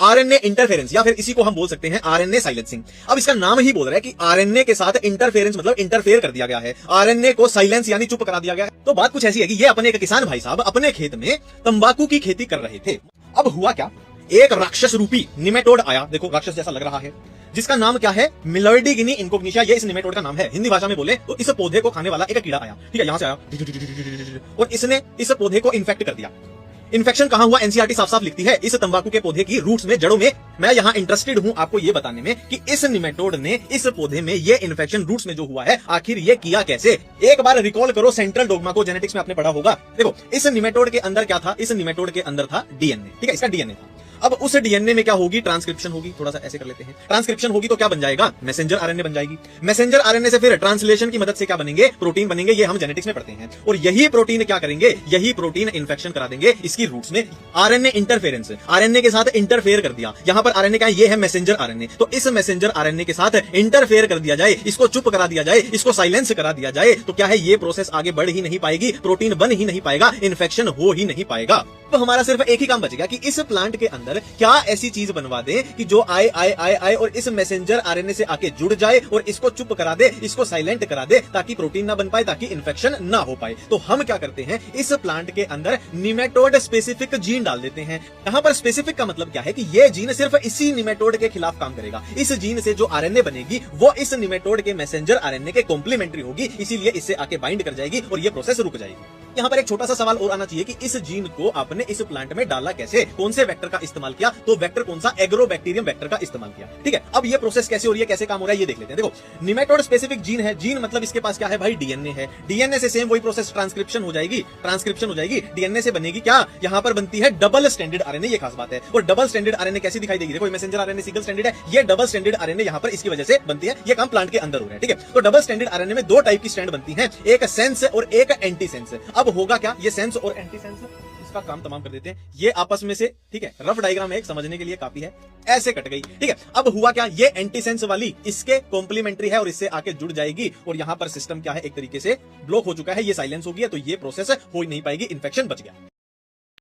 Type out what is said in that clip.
RNA interference, या फिर इसी को हम बोल सकते हैं आरएनए साइलेंसिंग। अब इसका नाम ही बोल रहा है कि आरएनए के साथ इंटरफेरेंस मतलब इंटरफेयर कर दिया गया है, आरएनए को साइलेंस यानी चुप करा दिया गया है। तो बात कुछ ऐसी है कि ये अपने एक किसान भाई साहब अपने खेत में तंबाकू की खेती कर रहे थे। अब हुआ क्या, एक राक्षस रूपी निमेटोड आया, देखो राक्षस जैसा लग रहा है, जिसका नाम क्या है, मिलर्डिगिनी इनकोग्निशिया, ये इस निमेटोड का नाम है। हिंदी भाषा में बोले तो इस पौधे को खाने वाला एक कीड़ा आया, ठीक है, यहां से आया और इसने इस पौधे को इन्फेक्ट कर दिया। इन्फेक्शन कहां हुआ, एनसीईआरटी साफ साफ लिखती है इस तंबाकू के पौधे की रूट्स में, जड़ों में। मैं यहां इंटरेस्टेड हूं आपको ये बताने में कि इस निमेटोड ने इस पौधे में ये इन्फेक्शन रूट्स में जो हुआ है आखिर ये किया कैसे। एक बार रिकॉल करो सेंट्रल डोग्मा को, जेनेटिक्स में आपने पढ़ा होगा। देखो इस निमेटोड के अंदर क्या था, इस निमेटोड के अंदर था डीएनए, ठीक है, इसका डीएनए था। अब उस डीएनए में क्या होगी, ट्रांसक्रिप्शन होगी, थोड़ा सा ऐसे कर लेते हैं, ट्रांसक्रिप्शन होगी तो क्या बन जाएगा, मैसेंजर आरएनए बन जाएगी। मैसेंजर आरएनए से फिर ट्रांसलेशन की मदद से क्या बनेंगे, प्रोटीन बनेंगे, ये हम जेनेटिक्स में पढ़ते हैं। और यही प्रोटीन क्या करेंगे, यही प्रोटीन इन्फेक्शन करा देंगे इसकी रूट्स में। आरएनए इंटरफेरेंस, आरएनए के साथ इंटरफेयर कर दिया, यहां पर आरएनए क्या है, ये है मैसेंजर आरएनए, तो इस मैसेंजर आरएनए के साथ इंटरफेयर कर दिया जाए, इसको चुप करा दिया जाए, इसको साइलेंस करा दिया जाए, तो क्या है, ये प्रोसेस आगे बढ़ ही नहीं पाएगी, प्रोटीन बन ही नहीं पाएगा, इन्फेक्शन हो ही नहीं पाएगा। तो हमारा सिर्फ एक ही काम बचेगा कि इस प्लांट के अंदर क्या ऐसी चीज बनवा दे कि जो आए आए आए आए और इस मैसेंजर आरएनए से आके जुड़ जाए और इसको चुप करा दे, इसको साइलेंट करा दे, ताकि प्रोटीन ना बन पाए, ताकि इन्फेक्शन ना हो पाए। तो हम क्या करते हैं, इस प्लांट के अंदर निमेटोड स्पेसिफिक जीन डाल देते हैं। यहां पर स्पेसिफिक का मतलब क्या है कि ये जीन सिर्फ इसी निमेटोड के खिलाफ काम करेगा। इस जीन से जो आरएनए बनेगी वो इस निमेटोड के मैसेंजर आरएनए के कॉम्प्लीमेंट्री होगी, इसीलिए इससे आके बाइंड कर जाएगी और ये प्रोसेस रुक जाएगी। यहाँ पर एक छोटा सा सवाल और आना चाहिए कि इस जीन को आपने इस प्लांट में डाला कैसे, कौन से वेक्टर का इस्तेमाल किया, तो वेक्टर कौन सा, एग्रोबैक्टीरियम वेक्टर का इस्तेमाल किया, ठीक है। अब ये प्रोसेस कैसे हो रही है, कैसे काम हो रहा है, ये देख लेते हैं। देखो निमेटोड स्पेसिफिक जीन है, जीन मतलब इसके पास क्या है भाई, डीएनए है। डीएनए से सेम वही प्रोसेस ट्रांसक्रिप्शन हो जाएगी, ट्रांसक्रिप्शन हो जाएगी, डीएनए से बनेगी क्या, यहाँ पर बनती है डबल स्टैंडर्ड आरएनए, ये खास बात है। और डबल स्टैंडर्ड आरएनए कैसी दिखाई देगी, देखो मैसेंजर आरएनए सिंगल स्टैंडर्ड है, ये डबल स्टैंडर्ड आरएनए यहाँ पर इसकी वजह से बनती है, ये काम प्लांट के अंदर हो रहा है, ठीक है। तो डबल स्टैंडर्ड आरएनए में दो टाइप की स्ट्रैंड बनती है, एक सेंस और एक एंटी सेंस। अब होगा क्या, ये सेंस और एंटी सेंस इसका काम तमाम कर देते हैं, ये आपस में से, ठीक है, रफ डायग्राम है, समझने के लिए काफी है, ऐसे कट गई, ठीक है। अब हुआ क्या, ये एंटी सेंस वाली इसके कॉम्प्लीमेंट्री है और इससे आके जुड़ जाएगी और यहां पर सिस्टम क्या है, एक तरीके से ब्लॉक हो चुका है, ये साइलेंस हो गया, तो ये प्रोसेस हो ही नहीं पाएगी, इन्फेक्शन बच गया।